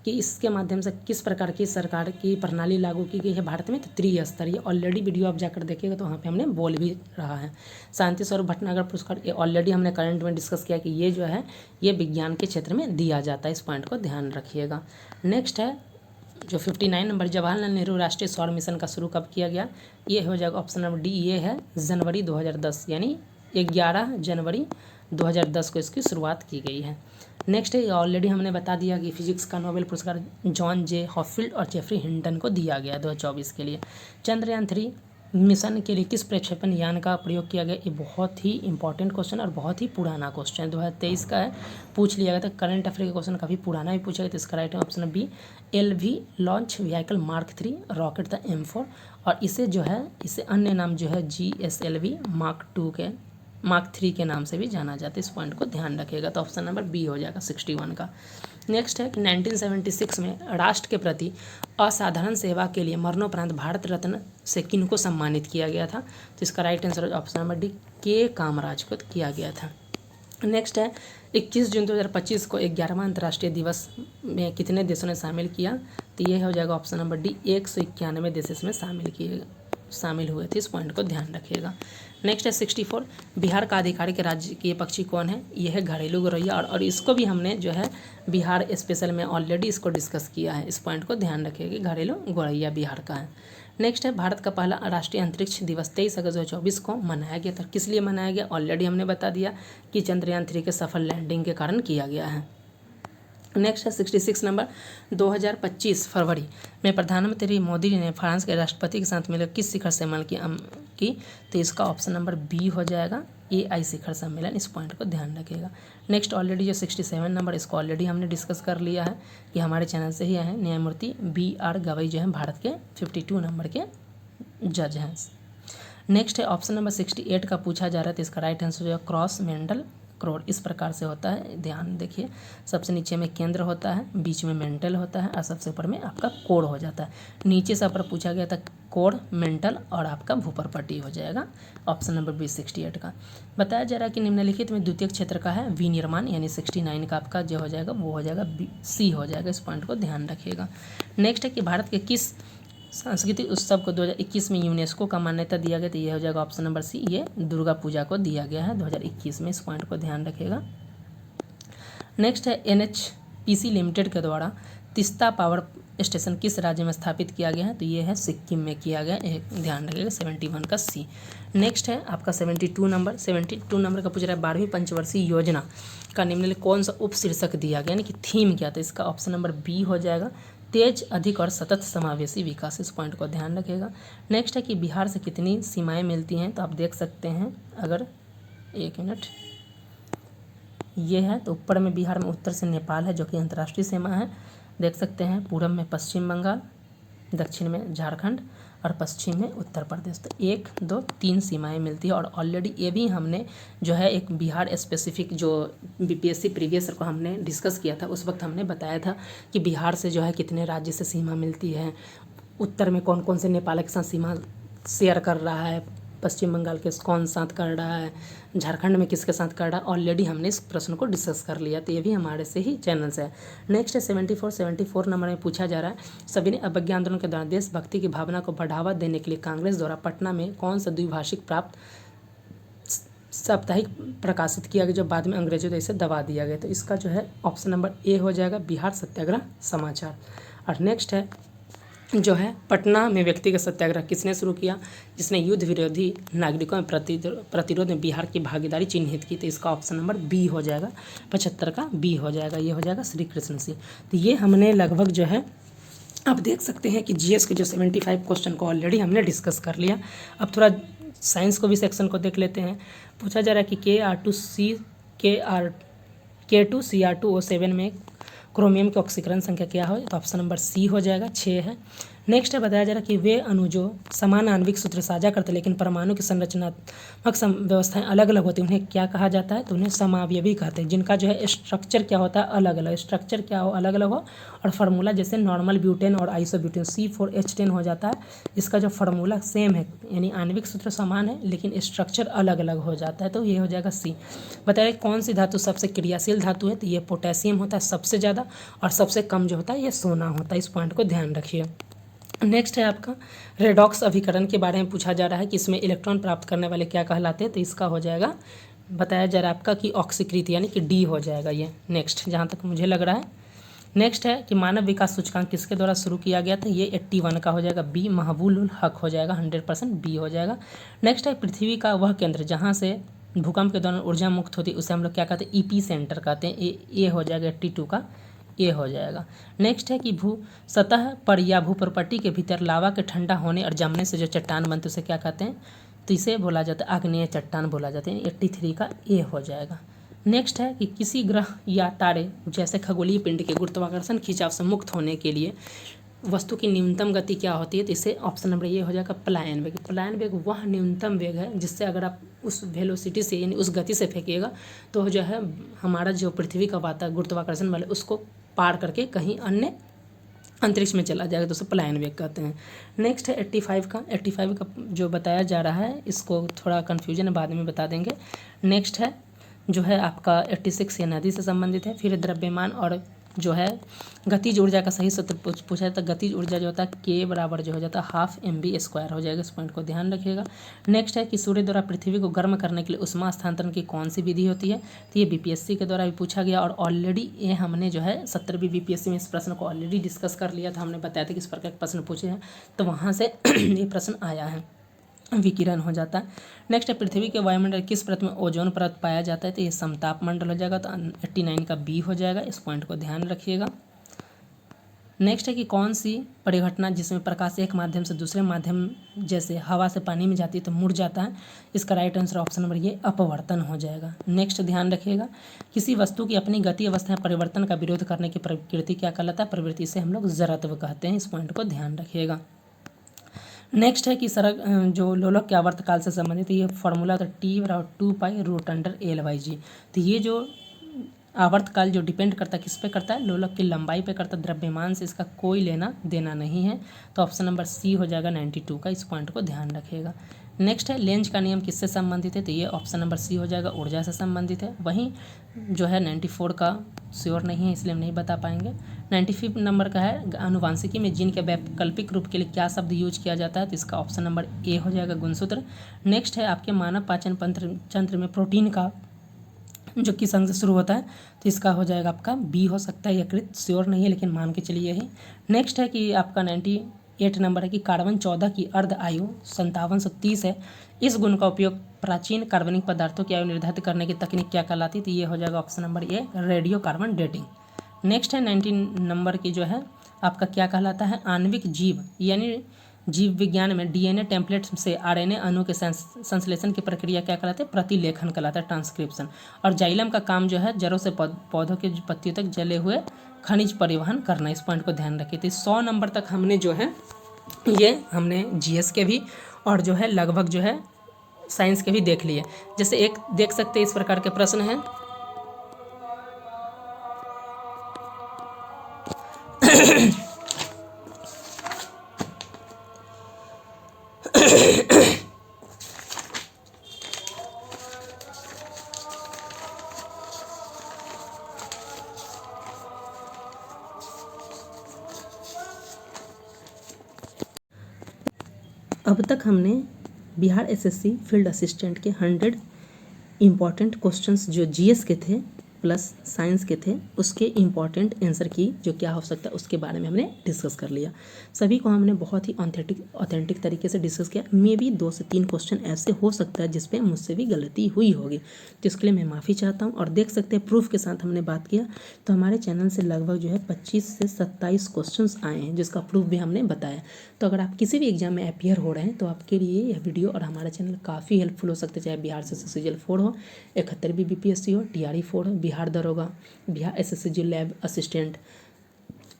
कि इसके माध्यम से किस प्रकार की सरकार की प्रणाली लागू की गई है भारत में, तो त्रिस्तरीय। ऑलरेडी वीडियो आप जाकर देखिएगा तो वहाँ पे हमने बोल भी रहा है। शांति स्वरूप भटनागर पुरस्कार ये ऑलरेडी हमने करंट में डिस्कस किया कि ये जो है ये विज्ञान के क्षेत्र में दिया जाता है। इस पॉइंट को ध्यान रखिएगा। नेक्स्ट है जो 59 नंबर जवाहरलाल नेहरू राष्ट्रीय सौर मिशन का शुरू कब किया गया, ये हो जाएगा ऑप्शन नंबर डी, ये है जनवरी 2010, यानी 11 जनवरी 2010 को इसकी शुरुआत की गई है। नेक्स्ट है ऑलरेडी हमने बता दिया कि फिजिक्स का नोबेल पुरस्कार जॉन जे हॉफील्ड और जेफरी हिंटन को दिया गया 2024 के लिए। चंद्रयान 3 मिशन के लिए किस प्रक्षेपण यान का प्रयोग किया गया? ये बहुत ही इंपॉर्टेंट क्वेश्चन और बहुत ही पुराना क्वेश्चन है, 2023 का है, पूछ लिया गया था। करंट अफेयर का क्वेश्चन काफ़ी पुराना भी पूछा गया, तो इसका राइट ऑप्शन है B, LV launch vehicle mark 3 rocket था M4, और इसे जो है इसे अन्य नाम जो है GSLV मार्क 3 के नाम से भी जाना जाता है। इस पॉइंट को ध्यान रखिएगा, तो ऑप्शन नंबर बी हो जाएगा 61 का। नेक्स्ट है कि 1976 में राष्ट्र के प्रति असाधारण सेवा के लिए मरणोपरांत भारत रत्न से किनको सम्मानित किया गया था? तो इसका right answer option number D, के कामराज को किया गया था। नेक्स्ट है 21 जून 2025 को 11वां अंतर्राष्ट्रीय दिवस में कितने देशों ने शामिल किया? तो ये हो जाएगा ऑप्शन नंबर डी, 191 देश इसमें शामिल हुए थे। इस पॉइंट को ध्यान रखिएगा। नेक्स्ट है 64, बिहार का आधिकारिक राजकीय पक्षी कौन है? यह है घरेलू गौरैया, और इसको भी हमने जो है बिहार स्पेशल में ऑलरेडी इसको डिस्कस किया है। इस पॉइंट को ध्यान रखिएगा, घरेलू गौरैया बिहार का है। नेक्स्ट है भारत का पहला राष्ट्रीय अंतरिक्ष दिवस 23 अगस्त 2024 को मनाया गया था। किस लिए मनाया गया? ऑलरेडी हमने बता दिया कि चंद्रयान 3 के सफल लैंडिंग के कारण किया गया है। नेक्स्ट है 66 नंबर, 2025 फरवरी में प्रधानमंत्री मोदी ने फ्रांस के राष्ट्रपति के साथ मिलकर किस शिखर सम्मेलन की? तो इसका ऑप्शन नंबर बी हो जाएगा, AI शिखर सम्मेलन। इस पॉइंट को ध्यान रखिएगा। नेक्स्ट ऑलरेडी जो 67 नंबर, इसको ऑलरेडी हमने डिस्कस कर लिया है, कि हमारे चैनल से ही आए हैं। न्यायमूर्ति BR गवई जो है भारत के 52 नंबर के जज हैं। नेक्स्ट है ऑप्शन नंबर 68 का पूछा जा रहा है, तो इसका राइट आंसर जो है क्रॉस मेंडल क्रोड। इस प्रकार से होता है, ध्यान देखिए, सबसे नीचे में केंद्र होता है, बीच में मेंटल होता है, और सबसे ऊपर में आपका कोड हो जाता है। नीचे से ऊपर पूछा गया था कोड, मेंटल और आपका भूपर पट्टी हो जाएगा। ऑप्शन नंबर बी 68 का। बताया जा रहा है कि निम्नलिखित में द्वितीय क्षेत्र का है विनिर्माण, यानी 69 का आपका जो हो जाएगा वो हो जाएगा C हो जाएगा। इस पॉइंट को ध्यान रखिएगा। नेक्स्ट है कि भारत के किस सांस्कृतिक उत्सव को 2021 में यूनेस्को का मान्यता दिया गया? तो ये हो जाएगा ऑप्शन नंबर सी, ये दुर्गा पूजा को दिया गया है 2021 में। इस पॉइंट को ध्यान रखिएगा। नेक्स्ट है NHPC लिमिटेड के द्वारा तीस्ता पावर स्टेशन किस राज्य में स्थापित किया गया है? तो ये है सिक्किम में किया गया, एक ध्यान रखिएगा, 71 का C। नेक्स्ट है आपका 72 नंबर का पूछ रहा है 12वीं पंचवर्षीय योजना का निम्नलिखित कौन सा उप शीर्षक दिया गया, यानी कि थीम क्या था? इसका ऑप्शन नंबर बी हो जाएगा, तेज, अधिक और सतत समावेशी विकास। इस पॉइंट को ध्यान रखिएगा। नेक्स्ट है कि बिहार से कितनी सीमाएं मिलती हैं? तो आप देख सकते हैं, अगर एक मिनट, ये है तो ऊपर में बिहार में उत्तर से नेपाल है जो कि अंतर्राष्ट्रीय सीमा है, देख सकते हैं। पूरब में पश्चिम बंगाल, दक्षिण में झारखंड और पश्चिम में उत्तर प्रदेश। तो 1, 2, 3 सीमाएं मिलती है। और ऑलरेडी ये भी हमने जो है एक बिहार स्पेसिफिक जो BPSC प्रीवियस को हमने डिस्कस किया था, उस वक्त हमने बताया था कि बिहार से जो है कितने राज्य से सीमा मिलती है, उत्तर में कौन कौन से नेपाल के साथ सीमा शेयर कर रहा है, पश्चिम बंगाल के कौन साथ कर रहा है, झारखंड में किसके साथ कर रहा है। ऑलरेडी हमने इस प्रश्न को डिस्कस कर लिया, तो ये भी हमारे से ही चैनल से है। नेक्स्ट है 74 नंबर में पूछा जा रहा है, सविनय अवज्ञा आंदोलन के दौरान देशभक्ति की भावना को बढ़ावा देने के लिए कांग्रेस द्वारा पटना में कौन सा द्विभाषिक प्राप्त साप्ताहिक प्रकाशित किया गया, जो बाद में अंग्रेजों द्वारा इसे दबा दिया गया? तो इसका जो है ऑप्शन नंबर ए हो जाएगा, बिहार सत्याग्रह समाचार। और नेक्स्ट है जो है पटना में व्यक्तिगत सत्याग्रह किसने शुरू किया? जिसने युद्ध विरोधी नागरिकों में प्रतिरोध में बिहार की भागीदारी चिन्हित की। तो इसका ऑप्शन नंबर बी हो जाएगा, 75 का बी हो जाएगा, ये हो जाएगा श्री कृष्ण सिंह। तो ये हमने लगभग जो है आप देख सकते हैं कि GS के जो 75 क्वेश्चन को ऑलरेडी हमने डिस्कस कर लिया। अब थोड़ा साइंस को भी सेक्शन को देख लेते हैं। पूछा जा रहा है कि K2Cr2O7 में क्रोमियम की ऑक्सीकरण संख्या क्या हो? तो ऑप्शन नंबर सी हो जाएगा, 6 है। नेक्स्ट है बताया जा रहा है कि वे अणु जो समान आणविक सूत्र साझा करते लेकिन परमाणु की संरचनात्मक व्यवस्थाएं अलग अलग होती हैं, उन्हें क्या कहा जाता है? तो उन्हें समावयवी कहते हैं। जिनका जो है स्ट्रक्चर क्या होता है? अलग अलग। स्ट्रक्चर क्या हो? अलग अलग हो। और फार्मूला जैसे नॉर्मल ब्यूटेन और आइसोब्यूटेन C4H10 हो जाता है। इसका जो फार्मूला सेम है, यानी आणविक सूत्र समान है लेकिन स्ट्रक्चर अलग अलग हो जाता है, तो ये हो जाएगा सी। बताइए कौन सी धातु सबसे क्रियाशील धातु है? तो ये पोटेशियम होता है सबसे ज़्यादा, और सबसे कम जो होता है ये सोना होता है। इस पॉइंट को ध्यान रखिए। नेक्स्ट है आपका रेडॉक्स अभिकरण के बारे में पूछा जा रहा है कि इसमें इलेक्ट्रॉन प्राप्त करने वाले क्या कहलाते हैं? तो इसका हो जाएगा बताया जा रहा है आपका कि ऑक्सीकृत, यानी कि डी हो जाएगा ये। नेक्स्ट जहाँ तक मुझे लग रहा है। नेक्स्ट है कि मानव विकास सूचकांक किसके द्वारा शुरू किया गया था? ये 81 का हो जाएगा, बी महबूल हक हो जाएगा, 100% बी हो जाएगा। नेक्स्ट है पृथ्वी का वह केंद्र जहाँ से भूकंप के दौरान ऊर्जा मुक्त होती है उसे हम लोग क्या कहते हैं? EP सेंटर कहते हैं, ये हो जाएगा 82 का ए हो जाएगा। नेक्स्ट है कि भू सतह पर या भू प्रॉपर्टी के भीतर लावा के ठंडा होने और जमने से जो चट्टान बनते उसे क्या कहते हैं, तो इसे बोला जाता है आग्नेय चट्टान बोला जाते हैं। 83 का ए हो जाएगा। नेक्स्ट है कि किसी ग्रह या तारे जैसे खगोलीय पिंड के गुरुत्वाकर्षण खिंचाव से मुक्त होने के लिए वस्तु की न्यूनतम गति क्या होती है, तो इसे ऑप्शन नंबर ये हो जाएगा पलायन वेग। पलायन वेग वह न्यूनतम वेग है जिससे अगर आप उस वेलोसिटी से यानी उस गति से फेंकिएगा तो जो है हमारा जो पृथ्वी का वाता गुरुत्वाकर्षण वाले उसको पार करके कहीं अन्य अंतरिक्ष में चला जाएगा, तो उसे पलायन वेग कहते हैं। नेक्स्ट है 85 का। 85 का जो बताया जा रहा है इसको थोड़ा कन्फ्यूजन है, बाद में बता देंगे। नेक्स्ट है जो है आपका 86 ये नदी से संबंधित है। फिर द्रव्यमान और जो है गतिज ऊर्जा का सही सूत्र पूछा जाता है। गतिज ऊर्जा जो होता है के बराबर जो हो जाता है हाफ mv² हो जाएगा। इस पॉइंट को ध्यान रखिएगा। नेक्स्ट है कि सूर्य द्वारा पृथ्वी को गर्म करने के लिए उष्मा स्थानांतरण की कौन सी विधि होती है, तो ये बीपीएससी के द्वारा भी पूछा गया और ऑलरेडी ये हमने जो है 70वीं बीपीएससी में इस प्रश्न को ऑलरेडी डिस्कस कर लिया था। हमने बताया था कि इस प्रकार के प्रश्न पूछे हैं, तो वहाँ से ये प्रश्न आया है, विकिरण हो जाता है। नेक्स्ट है पृथ्वी के वायुमंडल किस परत में ओजोन परत पाया जाता है, तो ये समताप मंडल हो जाएगा। तो 89 का बी हो जाएगा। इस पॉइंट को ध्यान रखिएगा। नेक्स्ट है कि कौन सी परिघटना जिसमें प्रकाश एक माध्यम से दूसरे माध्यम जैसे हवा से पानी में जाती है तो मुड़ जाता है, इसका राइट आंसर ऑप्शन नंबर ये अपवर्तन हो जाएगा। नेक्स्ट ध्यान रखिएगा, किसी वस्तु की अपनी गति अवस्था परिवर्तन का विरोध करने की प्रवृत्ति क्या कहलाता है, प्रवृत्ति से हम लोग जड़त्व कहते हैं। इस पॉइंट को ध्यान रखिएगा। नेक्स्ट है कि सड़क जो लोलक के आवर्तकाल से संबंधित ये फॉर्मूला था T/2π√L/G। तो ये जो आवर्तकाल जो डिपेंड करता है किस पे करता है, लोलक की लंबाई पे करता है, द्रव्यमान से इसका कोई लेना देना नहीं है। तो ऑप्शन नंबर सी हो जाएगा 92 का। इस पॉइंट को ध्यान रखिएगा। नेक्स्ट है लेंज का नियम किससे संबंधित है, तो ये ऑप्शन नंबर सी हो जाएगा, ऊर्जा से संबंधित है। वहीं जो है 94 का श्योर नहीं है इसलिए हम नहीं बता पाएंगे। 95 नंबर का है आनुवांशिकी में जीन के वैकल्पिक रूप के लिए क्या शब्द यूज किया जाता है, तो इसका ऑप्शन नंबर ए हो जाएगा गुणसूत्र। नेक्स्ट है आपके मानव पाचन तंत्र में प्रोटीन का जो किस अंग से शुरू होता है, तो इसका हो जाएगा आपका बी हो सकता है, यकृत श्योर नहीं है लेकिन मान के चलिए यही। नेक्स्ट है कि आपका 98 नंबर है कि कार्बन 14 की अर्ध आयु 5730 है। इस गुण का उपयोग प्राचीन कार्बनिक पदार्थों की आयु निर्धारित करने की तकनीक क्या कहलाती है, तो ये हो जाएगा ऑप्शन नंबर ए रेडियो कार्बन डेटिंग। नेक्स्ट है 19 नंबर की जो है आपका क्या कहलाता है, आणविक जीव यानी जीव विज्ञान में डीएनए टेम्पलेट से आरएनए अणु के संश्लेषण की प्रक्रिया क्या कहलाता है, प्रतिलेखन कहलाता है, ट्रांसक्रिप्शन। और जाइलम का काम जो है जड़ों से पौधों के पत्तियों तक जले हुए खनिज परिवहन करना। इस पॉइंट को ध्यान रखिए। तो 100 नंबर तक हमने जो है ये हमने जीएस के भी और जो है लगभग जो है साइंस के भी देख लिए। जैसे एक देख सकते हैं इस प्रकार के प्रश्न हैं अब तक हमने बिहार एसएससी फील्ड असिस्टेंट के 100 इम्पॉर्टेंट क्वेश्चंस जो जीएस के थे प्लस साइंस के थे उसके इम्पॉर्टेंट आंसर की जो क्या हो सकता है उसके बारे में हमने डिस्कस कर लिया। सभी को हमने बहुत ही ऑथेंटिक तरीके से डिस्कस किया। मे भी 2 से 3 क्वेश्चन ऐसे हो सकता है जिस पे मुझसे भी गलती हुई होगी, तो इसके लिए मैं माफ़ी चाहता हूँ। और देख सकते हैं प्रूफ के साथ हमने बात किया तो हमारे चैनल से लगभग जो है 25 से 27 क्वेश्चन आए हैं जिसका प्रूफ भी हमने बताया। तो अगर आप किसी भी एग्जाम में अपियर हो रहे हैं तो आपके लिए यह वीडियो और हमारा चैनल काफ़ी हेल्पफुल हो सकता है, चाहे बिहार से सीजीएल 4 हो, 71वीं बीपीएससी हो, टीआरई 4 हो, बिहार दरोगा, बिहार एसएससी लैब असिस्टेंट,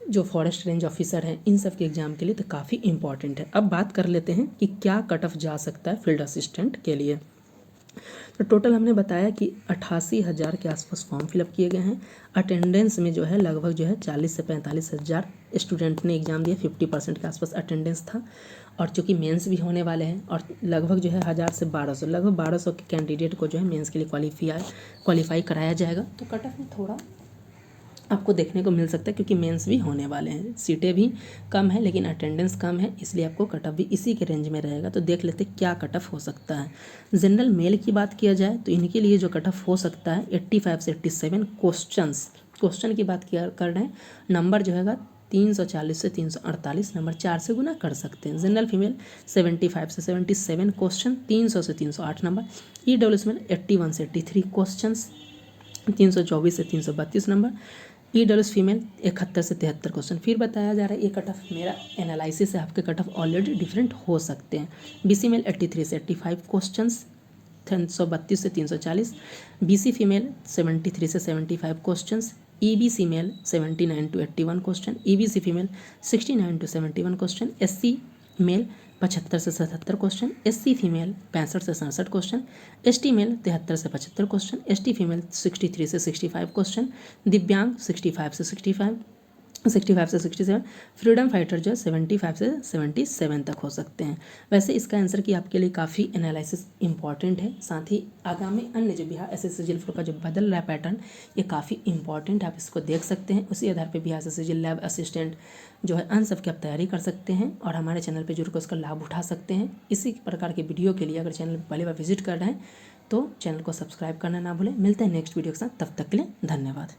जो फॉरेस्ट रेंज ऑफिसर हैं, इन सब के एग्ज़ाम के लिए तो काफ़ी इंपॉर्टेंट है। अब बात कर लेते हैं कि क्या कट ऑफ जा सकता है फील्ड असिस्टेंट के लिए। तो टोटल हमने बताया कि 88,000 के आसपास फॉर्म फिलअप किए गए हैं। अटेंडेंस में जो है लगभग जो है 40 से 45 हज़ार स्टूडेंट ने एग्ज़ाम दिया, 50% के आसपास अटेंडेंस था। और चूँकि मेंस भी होने वाले हैं और लगभग जो है 1000 से 1200 लगभग 1200 के कैंडिडेट को जो है मेंस के लिए क्वालिफाई कराया जाएगा। तो कट ऑफ में थोड़ा आपको देखने को मिल सकता है क्योंकि मेंस भी होने वाले हैं, सीटें भी कम है लेकिन अटेंडेंस कम है, इसलिए आपको कट ऑफ भी इसी के रेंज में रहेगा। तो देख लेते क्या कट ऑफ हो सकता है। जनरल मेल की बात किया जाए तो इनके लिए जो कट ऑफ हो सकता है 85 से 87 क्वेश्चन की बात कर रहे हैं। नंबर जो है 340 से 348 नंबर 4 से गुना कर सकते हैं। जनरल फीमेल 75 से 77 क्वेश्चन, 300 से 308 नंबर। ईडब्ल्यूएस में 81 से 83 क्वेश्चन, 324 से 332 नंबर। EWS फीमेल 71 से 73 क्वेश्चन। फिर बताया जा रहा है ये कट ऑफ मेरा एनालिसिस है, आपके कट ऑफ ऑलरेडी डिफरेंट हो सकते हैं। BC मेल 83 से 85 क्वेश्चन, 332 से 340। BC फीमेल 73 से 75 question. EBC male 79 to 81 question. EBC female 69 to 71 question. SC male 75 से 77 क्वेश्चन। SC फीमेल 65 से 67 क्वेश्चन। ST मेल 73 से 75 क्वेश्चन। ST फीमेल 63 से 65 क्वेश्चन। दिव्यांग 65 से 67। फ्रीडम फाइटर जो 75 से 77 तक हो सकते हैं। वैसे इसका आंसर कि आपके लिए काफ़ी एनालिसिस इंपॉर्टेंट है, साथ ही आगामी अन्य जो बिहार एसएससी जिल का जो बदल रहा है पैटर्न, ये काफ़ी इंपॉर्टेंट है, आप इसको देख सकते हैं। उसी आधार पर बिहार एसएससी जिल लैब असिस्टेंट जो है अन सब की आप तैयारी कर सकते हैं और हमारे चैनल पर जुड़कर उसका लाभ उठा सकते हैं। इसी प्रकार के वीडियो के लिए अगर चैनल पर पहली बार विजिट कर रहे हैं तो चैनल को सब्सक्राइब करना ना भूलें। मिलते हैं नेक्स्ट वीडियो के साथ, तब तक के लिए धन्यवाद।